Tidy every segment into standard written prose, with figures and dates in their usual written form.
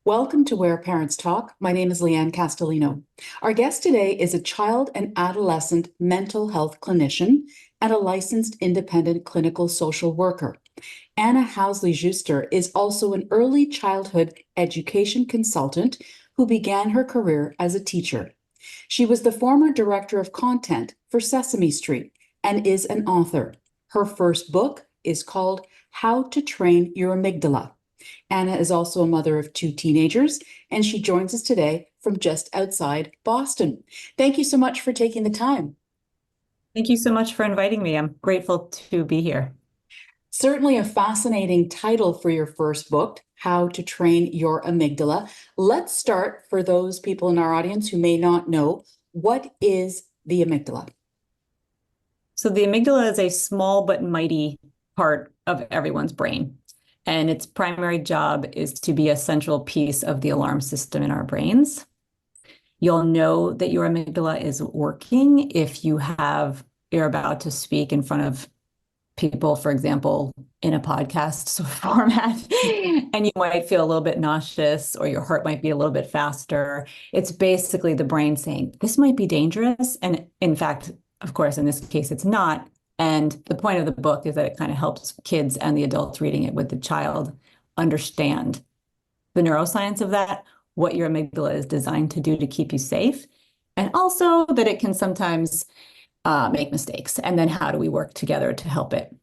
Welcome to Where Parents Talk. My name is Lianne Castelino. Our guest today is a child and adolescent mental health clinician and a licensed independent clinical social worker. Anna Housley Juster is also an early childhood education consultant who began her career as a teacher. She was the former director of content for Sesame Street and is an author. Her first book is called How to Train Your Amygdala. Anna is also a mother of two teenagers, and she joins us today from just outside Boston. Thank you so much for taking the time. Thank you so much for inviting me. I'm grateful to be here. Certainly a fascinating title for your first book, How to Train Your Amygdala. Let's start, for those people in our audience who may not know, what is the amygdala? So the amygdala is a small but mighty part of everyone's brain. And its primary job is to be a central piece of the alarm system in our brains. You'll know that your amygdala is working if you're about to speak in front of people, for example, in a podcast format, and you might feel a little bit nauseous or your heart might be a little bit faster. It's basically the brain saying, this might be dangerous. And in fact, of course, in this case, it's not. And the point of the book is that it kind of helps kids and the adults reading it with the child understand the neuroscience of that, what your amygdala is designed to do to keep you safe, and also that it can sometimes make mistakes. And then how do we work together to help it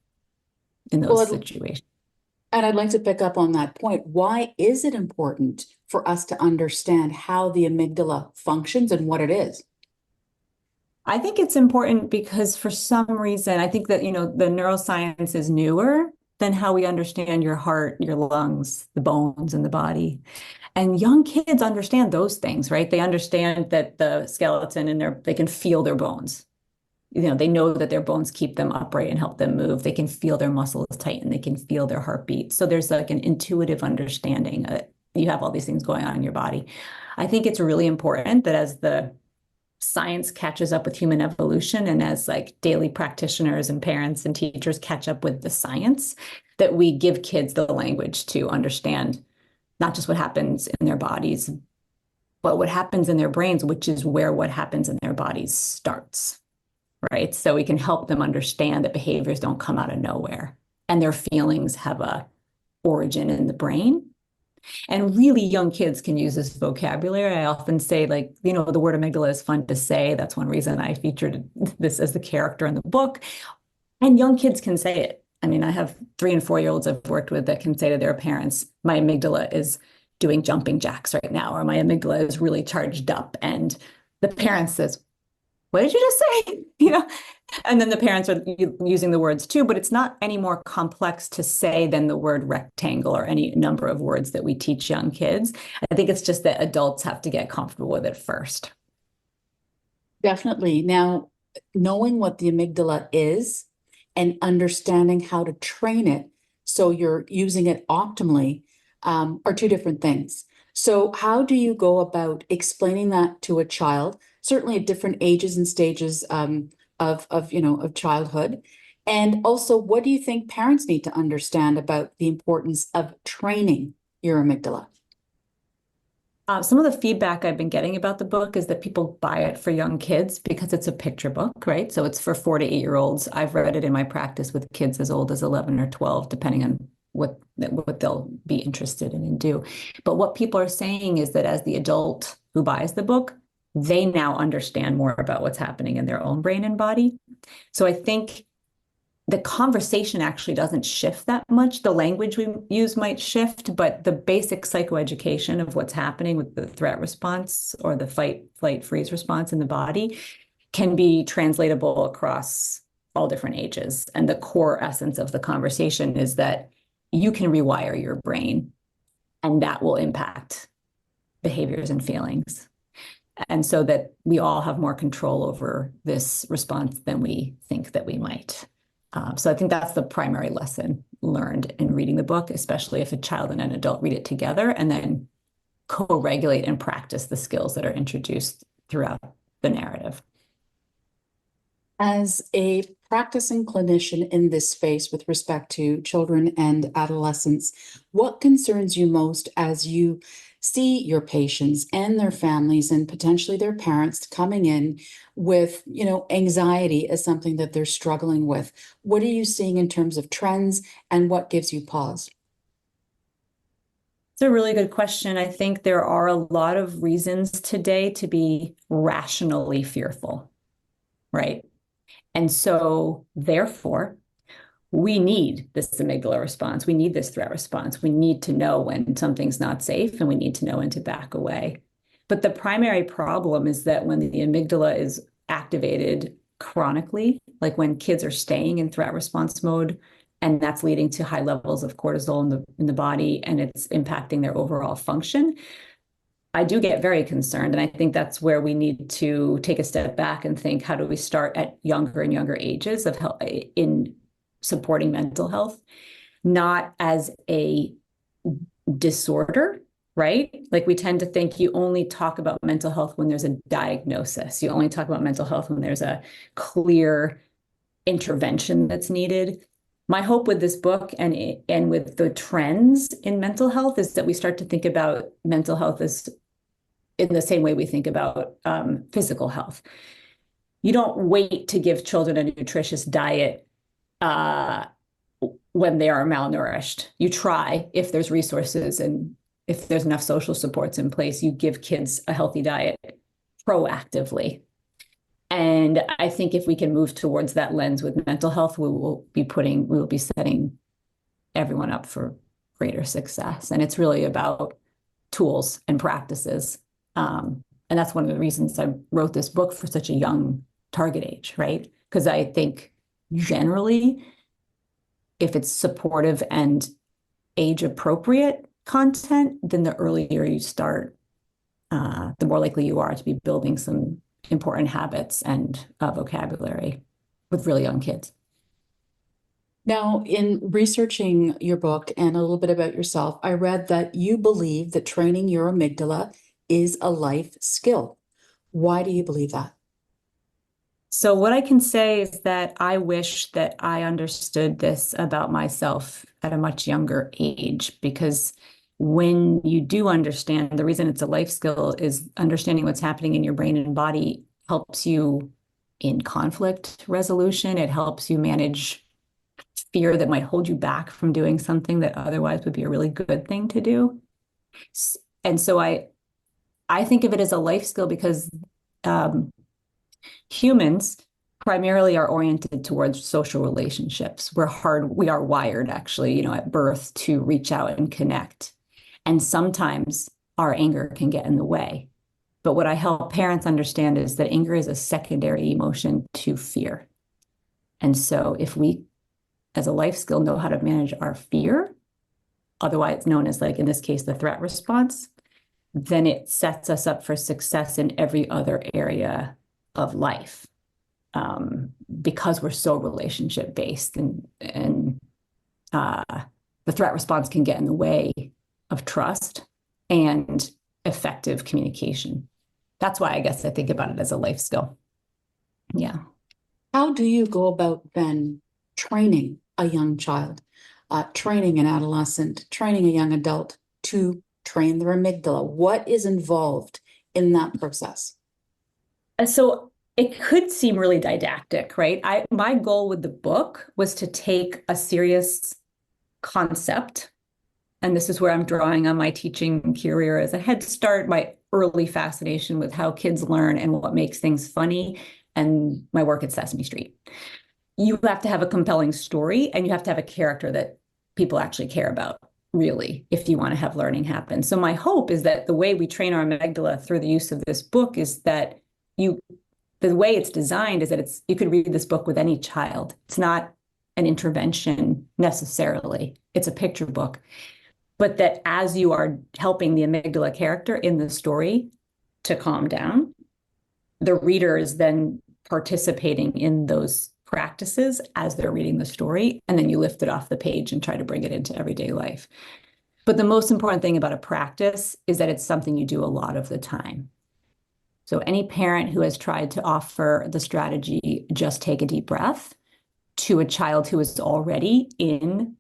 in those situations? And I'd like to pick up on that point. Why is it important for us to understand how the amygdala functions and what it is? I think it's important because for some reason, I think that, the neuroscience is newer than how we understand your heart, your lungs, the bones in the body. And young kids understand those things, right? They understand that the skeleton they can feel their bones. They know that their bones keep them upright and help them move. They can feel their muscles tighten. They can feel their heartbeat. So there's like an intuitive understanding that you have all these things going on in your body. I think it's really important that as the science catches up with human evolution and as like daily practitioners and parents and teachers catch up with the science, that we give kids the language to understand not just what happens in their bodies, but what happens in their brains, which is where what happens in their bodies starts, right? So we can help them understand that behaviors don't come out of nowhere and their feelings have a origin in the brain. And really young kids can use this vocabulary. I often say, the word amygdala is fun to say. That's one reason I featured this as the character in the book. And young kids can say it. I mean, I have 3 and 4-year-olds I've worked with that can say to their parents, my amygdala is doing jumping jacks right now, or my amygdala is really charged up. And the parent says, what did you just say? And then the parents are using the words too, but it's not any more complex to say than the word rectangle or any number of words that we teach young kids. I think it's just that adults have to get comfortable with it first. Definitely. Now, knowing what the amygdala is and understanding how to train it so you're using it optimally are two different things. So how do you go about explaining that to a child, certainly at different ages and stages of childhood? And also, what do you think parents need to understand about the importance of training your amygdala? Some of the feedback I've been getting about the book is that people buy it for young kids because it's a picture book, right? So it's for 4 to 8-year-olds. I've read it in my practice with kids as old as 11 or 12, depending on what they'll be interested in and do. But what people are saying is that as the adult who buys the book, they now understand more about what's happening in their own brain and body. So I think the conversation actually doesn't shift that much. The language we use might shift, but the basic psychoeducation of what's happening with the threat response or the fight, flight, freeze response in the body can be translatable across all different ages. And the core essence of the conversation is that you can rewire your brain and that will impact behaviors and feelings. And so that we all have more control over this response than we think that we might. So I think that's the primary lesson learned in reading the book, especially if a child and an adult read it together and then co-regulate and practice the skills that are introduced throughout the narrative. As a practicing clinician in this space with respect to children and adolescents, what concerns you most as you see your patients and their families and potentially their parents coming in with, anxiety as something that they're struggling with? What are you seeing in terms of trends, and what gives you pause? It's a really good question. I think there are a lot of reasons today to be rationally fearful, right? And so, therefore, we need this amygdala response. We need this threat response. We need to know when something's not safe, and we need to know when to back away. But the primary problem is that when the amygdala is activated chronically, like when kids are staying in threat response mode, and that's leading to high levels of cortisol in the body, and it's impacting their overall function, I do get very concerned. And I think that's where we need to take a step back and think, how do we start at younger and younger ages of help in supporting mental health, not as a disorder, right? Like we tend to think you only talk about mental health when there's a diagnosis. You only talk about mental health when there's a clear intervention that's needed. My hope with this book and with the trends in mental health is that we start to think about mental health as in the same way we think about physical health. You don't wait to give children a nutritious diet when they are malnourished. You try, if there's resources and if there's enough social supports in place, you give kids a healthy diet proactively. And I think if we can move towards that lens with mental health, we will be setting everyone up for greater success. And it's really about tools and practices. And that's one of the reasons I wrote this book for such a young target age, right? Because I think generally, if it's supportive and age appropriate content, then the earlier you start, the more likely you are to be building some important habits and vocabulary with really young kids. Now, in researching your book and a little bit about yourself, I read that you believe that training your amygdala is a life skill. Why do you believe that? So what I can say is that I wish that I understood this about myself at a much younger age, because when you do understand, the reason it's a life skill is understanding what's happening in your brain and body helps you in conflict resolution. It helps you manage fear that might hold you back from doing something that otherwise would be a really good thing to do. And so I think of it as a life skill because humans primarily are oriented towards social relationships. We are wired actually, at birth to reach out and connect. And sometimes our anger can get in the way. But what I help parents understand is that anger is a secondary emotion to fear. And so if we, as a life skill, know how to manage our fear, otherwise known as, like in this case, the threat response, then it sets us up for success in every other area of life, because we're so relationship based, and the threat response can get in the way of trust and effective communication. That's why I guess I think about it as a life skill. Yeah. How do you go about then training a young child, training an adolescent, training a young adult to train their amygdala? What is involved in that process? So it could seem really didactic, right? My goal with the book was to take a serious concept, and this is where I'm drawing on my teaching career as a head start, my early fascination with how kids learn and what makes things funny, and my work at Sesame Street. You have to have a compelling story, and you have to have a character that people actually care about, really, if you want to have learning happen. So my hope is that the way we train our amygdala through the use of this book is that the way it's designed is that you could read this book with any child. It's not an intervention necessarily. It's a picture book. But that as you are helping the amygdala character in the story to calm down, the reader is then participating in those practices as they're reading the story, and then you lift it off the page and try to bring it into everyday life. But the most important thing about a practice is that it's something you do a lot of the time. So any parent who has tried to offer the strategy, just take a deep breath, to a child who is already in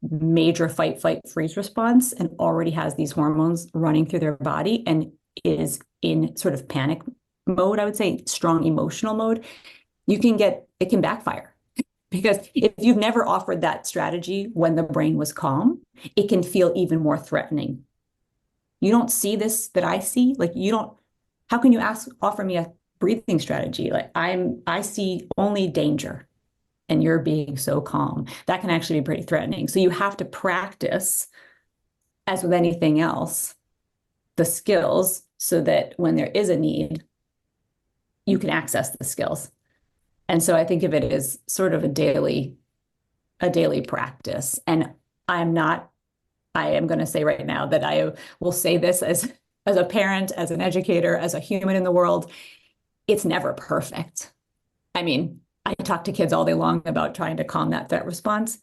major fight, flight, freeze response and already has these hormones running through their body and is in sort of panic mode, I would say, strong emotional mode, it can backfire. Because if you've never offered that strategy when the brain was calm, it can feel even more threatening. You don't see this that I see, like how can you offer me a breathing strategy? Like I see only danger and you're being so calm. That can actually be pretty threatening. So you have to practice, as with anything else, the skills so that when there is a need, you can access the skills. And so I think of it as sort of a daily practice. And I am going to say right now that I will say this as a parent, as an educator, as a human in the world, it's never perfect. I mean, I talk to kids all day long about trying to calm that threat response.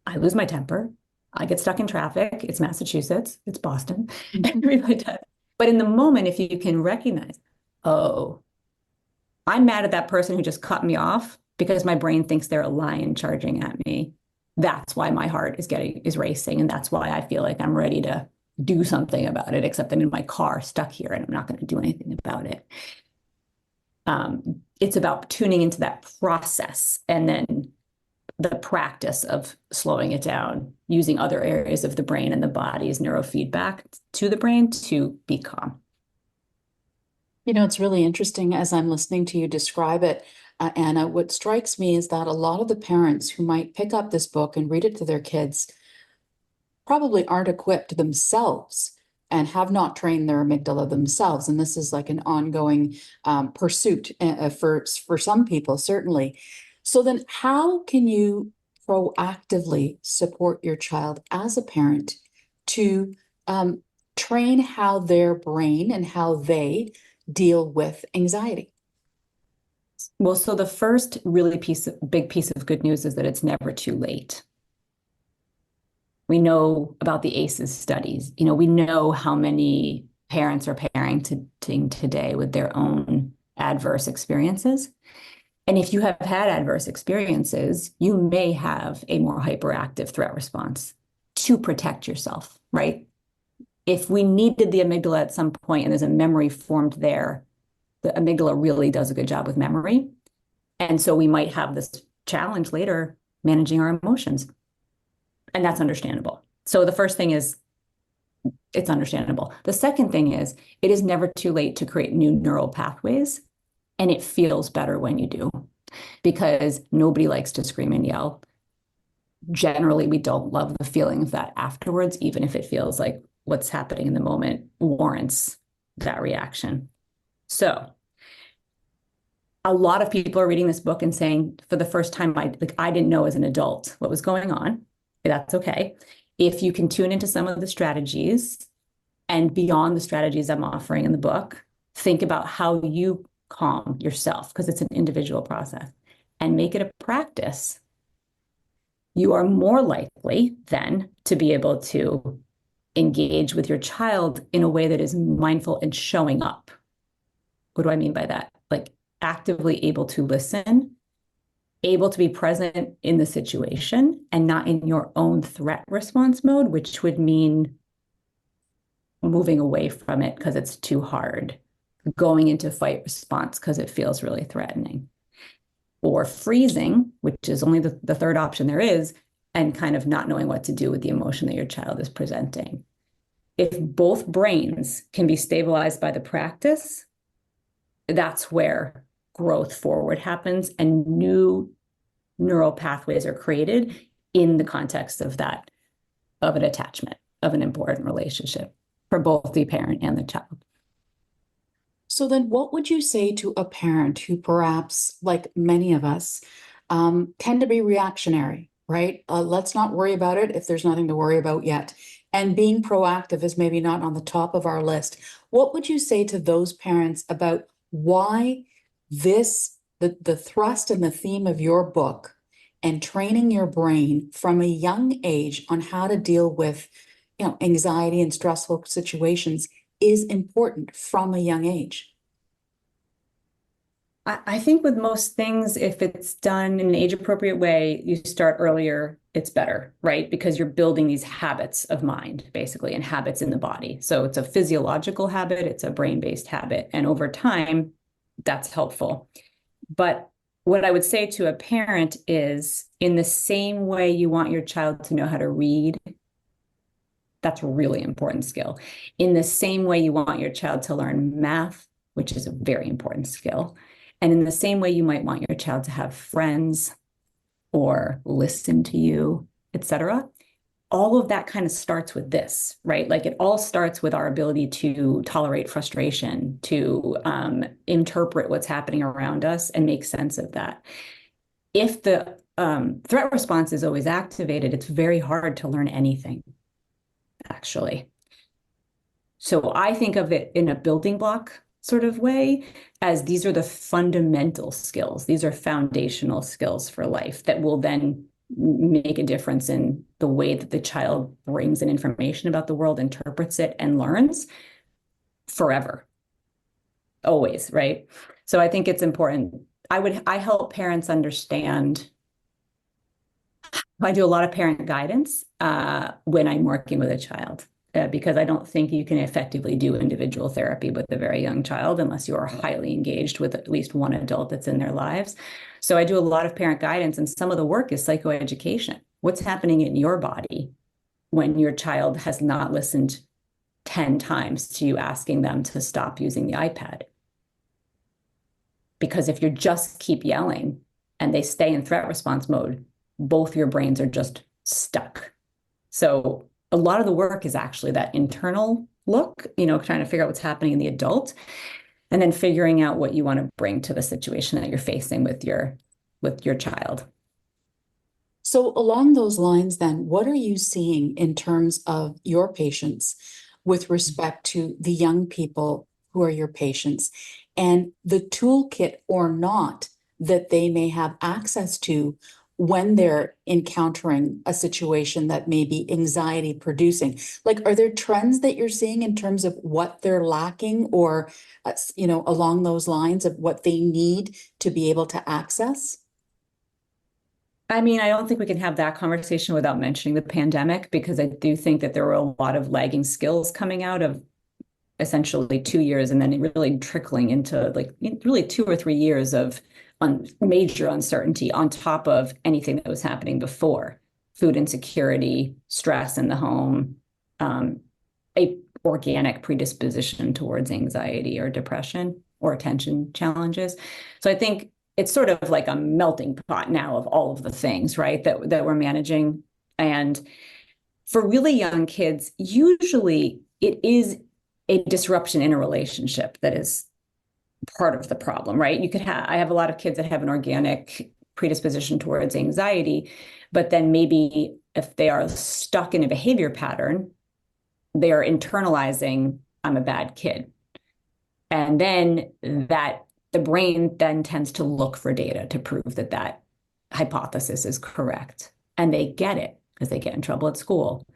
I lose my temper. I get stuck in traffic. It's Massachusetts. It's Boston. Everybody does. But in the moment, if you can recognize, oh, I'm mad at that person who just cut me off because my brain thinks they're a lion charging at me. That's why my heart is racing. And that's why I feel like I'm ready to do something about it, except I'm in my car stuck here and I'm not going to do anything about it. It's about tuning into that process and then the practice of slowing it down, using other areas of the brain and the body's neurofeedback to the brain to be calm. It's really interesting as I'm listening to you describe it, Anna. What strikes me is that a lot of the parents who might pick up this book and read it to their kids probably aren't equipped themselves and have not trained their amygdala themselves. And this is like an ongoing pursuit for some people, certainly. So then how can you proactively support your child as a parent to train how their brain and how they deal with anxiety? Well, so the first really big piece of good news is that it's never too late. We know about the ACEs studies. We know how many parents are parenting today with their own adverse experiences. And if you have had adverse experiences, you may have a more hyperactive threat response to protect yourself, right? If we needed the amygdala at some point and there's a memory formed there, the amygdala really does a good job with memory. And so we might have this challenge later managing our emotions. And that's understandable. So the first thing is, it's understandable. The second thing is, it is never too late to create new neural pathways. And it feels better when you do, because nobody likes to scream and yell. Generally, we don't love the feeling of that afterwards, even if it feels like what's happening in the moment warrants that reaction. So a lot of people are reading this book and saying, for the first time, I didn't know as an adult what was going on. That's okay. If you can tune into some of the strategies and beyond the strategies I'm offering in the book, think about how you calm yourself, because it's an individual process, and make it a practice. You are more likely then to be able to engage with your child in a way that is mindful and showing up. What do I mean by that? Like actively able to listen, able to be present in the situation and not in your own threat response mode, which would mean moving away from it because it's too hard, going into fight response because it feels really threatening, or freezing, which is only the third option there is, and kind of not knowing what to do with the emotion that your child is presenting. If both brains can be stabilized by the practice, that's where growth forward happens and new neural pathways are created in the context of an attachment, of an important relationship for both the parent and the child. So then what would you say to a parent who perhaps, like many of us, tend to be reactionary, right? Let's not worry about it if there's nothing to worry about yet. And being proactive is maybe not on the top of our list. What would you say to those parents about why the thrust and the theme of your book and training your brain from a young age on how to deal with, anxiety and stressful situations is important from a young age? I think with most things, if it's done in an age-appropriate way, you start earlier, it's better, right? Because you're building these habits of mind, basically, and habits in the body. So it's a physiological habit, it's a brain-based habit. And over time, that's helpful. But what I would say to a parent is, in the same way you want your child to know how to read, that's a really important skill. In the same way you want your child to learn math, which is a very important skill. And in the same way you might want your child to have friends or listen to you, etc. All of that kind of starts with this, right? Like it all starts with our ability to tolerate frustration, to interpret what's happening around us and make sense of that. If the threat response is always activated, it's very hard to learn anything, actually. So I think of it in a building block sort of way, as these are the fundamental skills. These are foundational skills for life that will then make a difference in the way that the child brings in information about the world, interprets it, and learns forever. Always, right? So I think it's important. I help parents understand. I do a lot of parent guidance when I'm working with a child. Because I don't think you can effectively do individual therapy with a very young child unless you are highly engaged with at least one adult that's in their lives. So I do a lot of parent guidance, and some of the work is psychoeducation. What's happening in your body when your child has not listened 10 times to you asking them to stop using the iPad? Because if you just keep yelling and they stay in threat response mode, both your brains are just stuck. So a lot of the work is actually that internal look, trying to figure out what's happening in the adult, and then figuring out what you want to bring to the situation that you're facing with your child. So along those lines, then, what are you seeing in terms of your patients with respect to the young people who are your patients and the toolkit or not that they may have access to when they're encountering a situation that may be anxiety producing? Like, are there trends that you're seeing in terms of what they're lacking or, along those lines of what they need to be able to access? I mean, I don't think we can have that conversation without mentioning the pandemic, because I do think that there were a lot of lagging skills coming out of essentially 2 years and then really trickling into like really 2 or 3 years of major uncertainty on top of anything that was happening before: food insecurity, stress in the home, a organic predisposition towards anxiety or depression or attention challenges. So I think it's sort of like a melting pot now of all of the things, right, that we're managing. And for really young kids, usually it is a disruption in a relationship that is part of the problem, right? I have a lot of kids that have an organic predisposition towards anxiety, but then maybe if they are stuck in a behavior pattern, they are internalizing, I'm a bad kid. And then the brain then tends to look for data to prove that hypothesis is correct. And they get it because they get in trouble at school.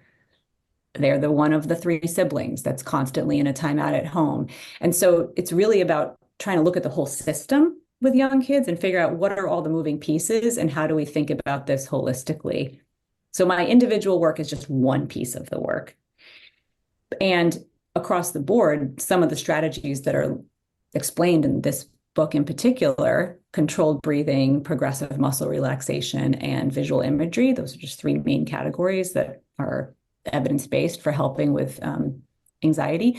They're the one of the three siblings that's constantly in a timeout at home. And so it's really about trying to look at the whole system with young kids and figure out what are all the moving pieces and how do we think about this holistically. So my individual work is just one piece of the work. And across the board, some of the strategies that are explained in this book in particular: controlled breathing, progressive muscle relaxation, and visual imagery. Those are just three main categories that are evidence-based for helping with anxiety,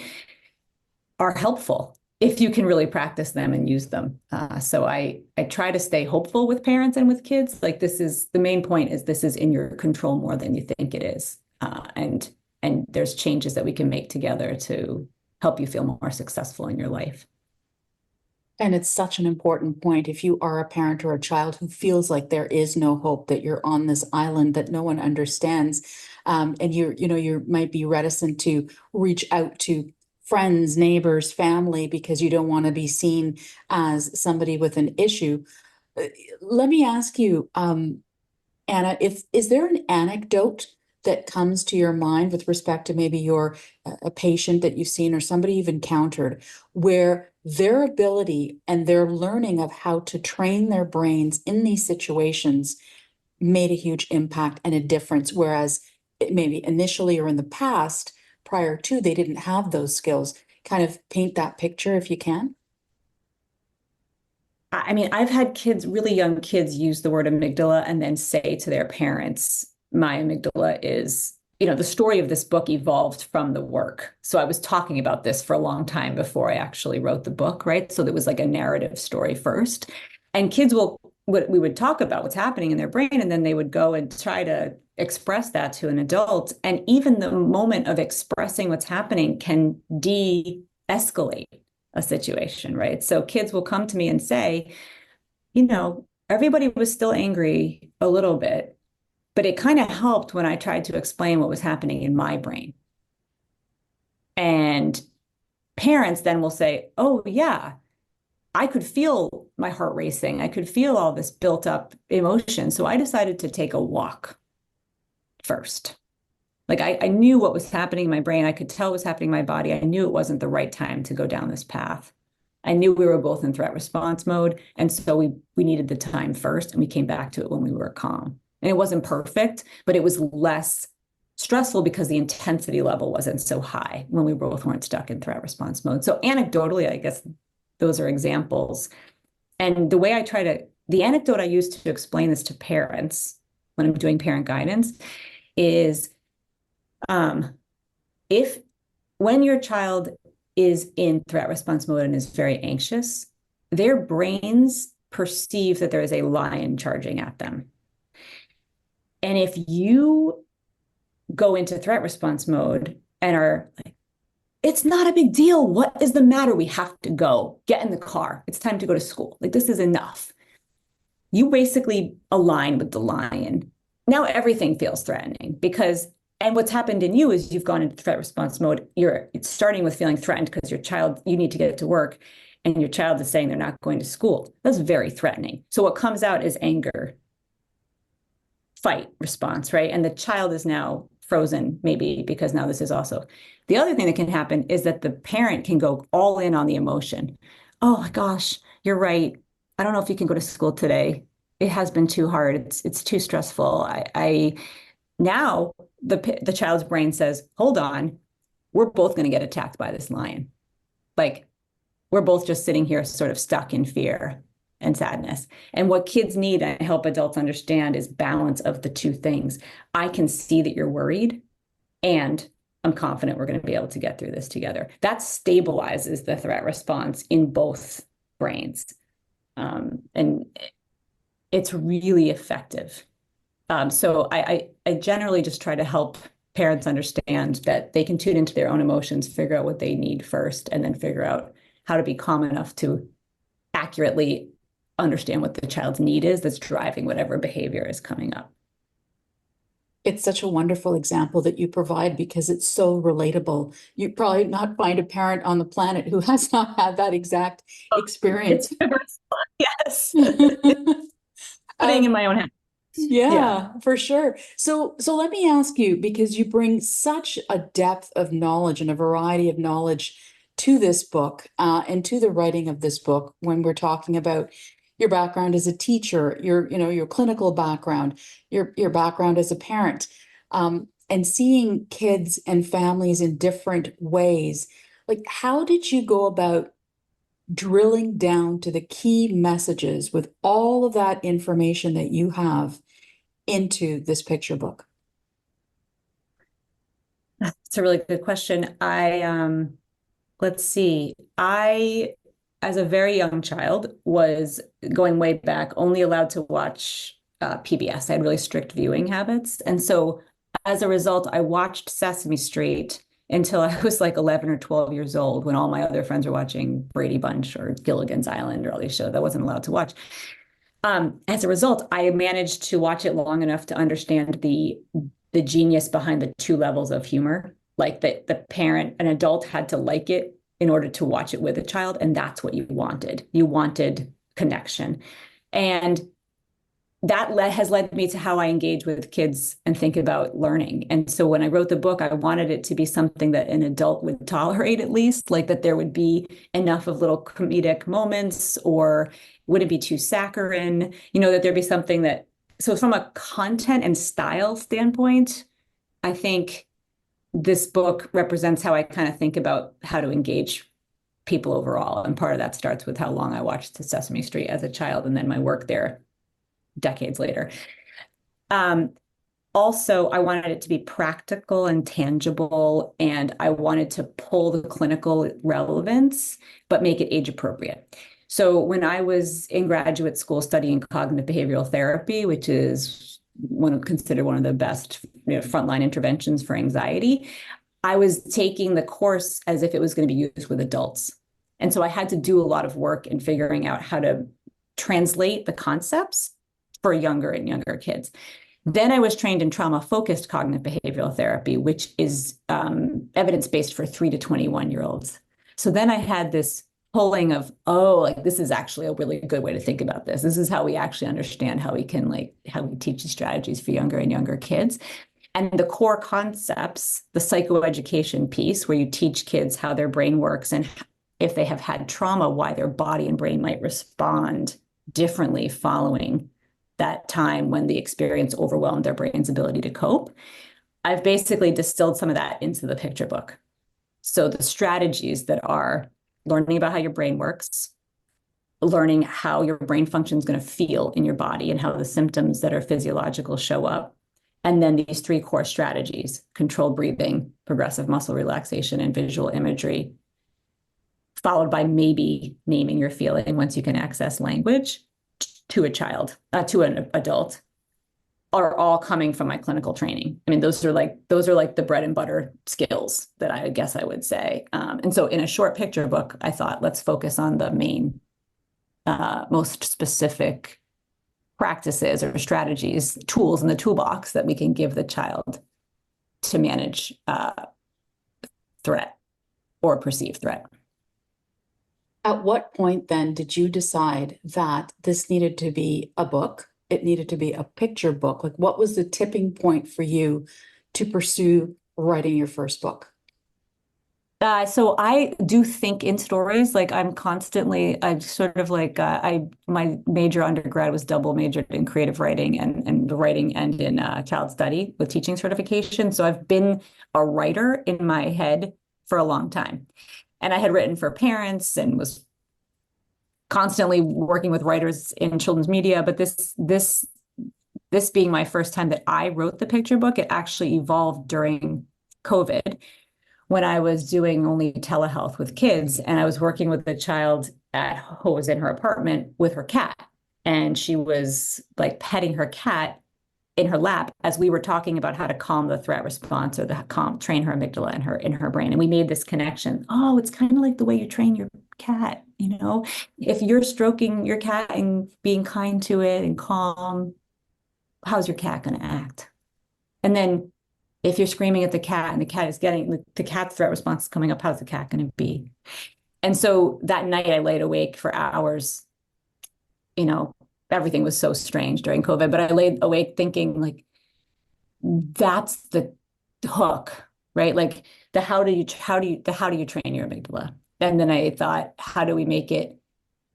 are helpful if you can really practice them and use them. So I try to stay hopeful with parents and with kids. Like, this is the main point: is this is in your control more than you think it is. And there's changes that we can make together to help you feel more successful in your life. And it's such an important point. If you are a parent or a child who feels like there is no hope, that you're on this island that no one understands, and you might be reticent to reach out to friends, neighbors, family, because you don't want to be seen as somebody with an issue. Let me ask you, Anna, is there an anecdote that comes to your mind with respect to maybe your a patient that you've seen or somebody you've encountered where their ability and their learning of how to train their brains in these situations made a huge impact and a difference, whereas maybe initially or in the past, prior to, they didn't have those skills? Kind of paint that picture if you can. I mean, I've had kids, really young kids, use the word amygdala and then say to their parents, my amygdala is, the story of this book evolved from the work. So I was talking about this for a long time before I actually wrote the book, right? So there was like a narrative story first. And kids we would talk about what's happening in their brain, and then they would go and try to express that to an adult. And even the moment of expressing what's happening can de-escalate a situation, right? So kids will come to me and say, everybody was still angry a little bit, but it kind of helped when I tried to explain what was happening in my brain. And parents then will say, oh, yeah, I could feel my heart racing. I could feel all this built up emotion. So I decided to take a walk first. Like I knew what was happening in my brain. I could tell what was happening in my body. I knew it wasn't the right time to go down this path. I knew we were both in threat response mode. And so we needed the time first, and we came back to it when we were calm. And it wasn't perfect, but it was less stressful because the intensity level wasn't so high when we both weren't stuck in threat response mode. So anecdotally, I guess those are examples. And the anecdote I use to explain this to parents when I'm doing parent guidance is, if when your child is in threat response mode and is very anxious, their brains perceive that there is a lion charging at them. And if you go into threat response mode and are like, it's not a big deal. What is the matter? We have to go. Get in the car. It's time to go to school. Like, this is enough. You basically align with the lion. Now everything feels threatening and what's happened in you is you've gone into threat response mode. It's starting with feeling threatened because you need to get to work, and your child is saying they're not going to school. That's very threatening. So what comes out is anger, fight response, right? And the child is now frozen, maybe because now this is also. The other thing that can happen is that the parent can go all in on the emotion. Oh my gosh, you're right. I don't know if you can go to school today. It has been too hard. It's too stressful. Now the child's brain says, hold on, we're both going to get attacked by this lion. Like, we're both just sitting here sort of stuck in fear and sadness. And what kids need, I help adults understand, is balance of the two things. I can see that you're worried, and I'm confident we're going to be able to get through this together. That stabilizes the threat response in both brains. And it's really effective. So I generally just try to help parents understand that they can tune into their own emotions, figure out what they need first, and then figure out how to be calm enough to accurately understand what the child's need is that's driving whatever behavior is coming up. It's such a wonderful example that you provide because it's so relatable. You probably not find a parent on the planet who has not had that exact experience. Yes. Putting in my own hand. Yeah, for sure. So let me ask you, because you bring such a depth of knowledge and a variety of knowledge to this book, and to the writing of this book, when we're talking about your background as a teacher, your clinical background, your background as a parent, and seeing kids and families in different ways. Like, how did you go about drilling down to the key messages with all of that information that you have into this picture book? It's a really good question. Let's see. As a very young child, was going way back, only allowed to watch PBS. I had really strict viewing habits. And so as a result, I watched Sesame Street until I was like 11 or 12 years old, when all my other friends were watching Brady Bunch or Gilligan's Island or all these shows I wasn't allowed to watch. As a result, I managed to watch it long enough to understand the genius behind the two levels of humor. Like the parent, an adult, had to like it in order to watch it with a child, and that's what you wanted. You wanted connection. And has led me to how I engage with kids and think about learning. And so when I wrote the book, I wanted it to be something that an adult would tolerate, at least, like that there would be enough of little comedic moments, or wouldn't be too saccharine, that there'd be something that, so from a content and style standpoint, I think this book represents how I kind of think about how to engage people overall. And part of that starts with how long I watched Sesame Street as a child, and then my work there decades later. Also, I wanted it to be practical and tangible, and I wanted to pull the clinical relevance, but make it age appropriate. So when I was in graduate school studying cognitive behavioral therapy, which is considered one of the best frontline interventions for anxiety, I was taking the course as if it was going to be used with adults. And so I had to do a lot of work in figuring out how to translate the concepts for younger and younger kids. Then I was trained in trauma-focused cognitive behavioral therapy, which is evidence-based for 3 to 21-year-olds. So then I had this pulling of, like this is actually a really good way to think about this. This is how we actually understand how we can how we teach these strategies for younger and younger kids. And the core concepts, the psychoeducation piece, where you teach kids how their brain works and if they have had trauma, why their body and brain might respond differently following that time when the experience overwhelmed their brain's ability to cope. I've basically distilled some of that into the picture book. So the strategies that are learning about how your brain works, learning how your brain function is going to feel in your body and how the symptoms that are physiological show up. And then these 3 core strategies: controlled breathing, progressive muscle relaxation, and visual imagery, followed by maybe naming your feeling once you can access language to a child, to an adult, are all coming from my clinical training. I mean, those are like the bread and butter skills that I guess I would say. And so in a short picture book, I thought, let's focus on the main, most specific practices or strategies, tools in the toolbox that we can give the child to manage threat or perceived threat. At what point then did you decide that this needed to be a book? It needed to be a picture book? Like, what was the tipping point for you to pursue writing your first book? So I do think in stories. Like I'm sort of my major undergrad was double majored in creative writing and writing and in child study with teaching certification. So I've been a writer in my head for a long time. And I had written for parents and was constantly working with writers in children's media. But this being my first time that I wrote the picture book, it actually evolved during COVID, when I was doing only telehealth with kids, and I was working with a child who was in her apartment with her cat. And she was like petting her cat in her lap as we were talking about how to calm the threat response, or train her amygdala in her brain. And we made this connection. Oh, it's kind of like the way you train your cat. If you're stroking your cat and being kind to it and calm, how's your cat going to act? And then if you're screaming at the cat and the cat is the cat's threat response is coming up, how's the cat going to be? And so that night I laid awake for hours. Everything was so strange during COVID, but I laid awake thinking, like, that's the hook, right? Like how do you train your amygdala? And then I thought, how do we make it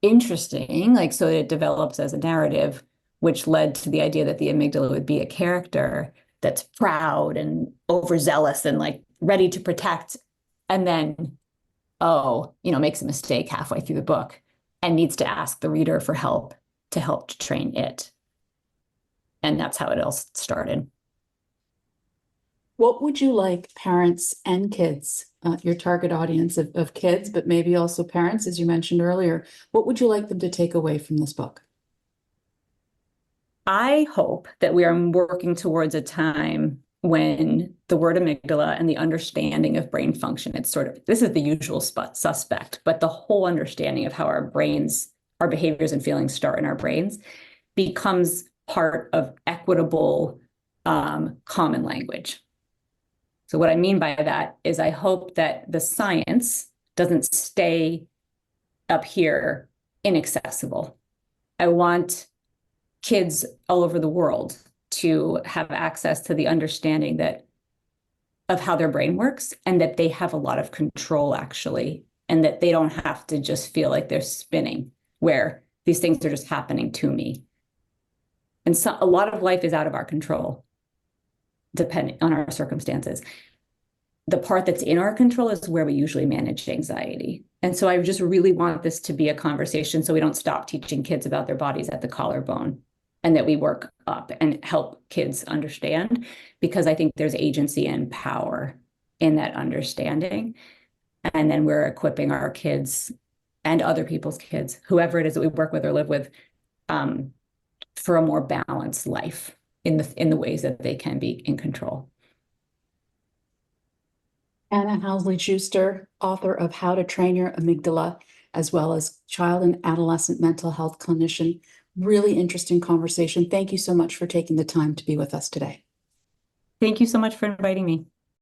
interesting, like so that it develops as a narrative, which led to the idea that the amygdala would be a character that's proud and overzealous and like ready to protect, and then makes a mistake halfway through the book and needs to ask the reader for help to train it. And that's how it all started. What would you like parents and kids, your target audience of kids, but maybe also parents, as you mentioned earlier, what would you like them to take away from this book? I hope that we are working towards a time when the word amygdala and the understanding of brain function, this is the usual suspect, but the whole understanding of how our behaviors and feelings start in our brains becomes part of equitable, common language. So what I mean by that is I hope that the science doesn't stay up here inaccessible. I want kids all over the world to have access to the understanding that of how their brain works, and that they have a lot of control actually, and that they don't have to just feel like they're spinning, where these things are just happening to me. And so a lot of life is out of our control, depending on our circumstances. The part that's in our control is where we usually manage anxiety. And so I just really want this to be a conversation so we don't stop teaching kids about their bodies at the collarbone, and that we work up and help kids understand, because I think there's agency and power in that understanding. And then we're equipping our kids and other people's kids, whoever it is that we work with or live with, for a more balanced life in the ways that they can be in control. Anna Housley Juster, author of How to Train Your Amygdala, as well as child and adolescent mental health clinician. Really interesting conversation. Thank you so much for taking the time to be with us today. Thank you so much for inviting me.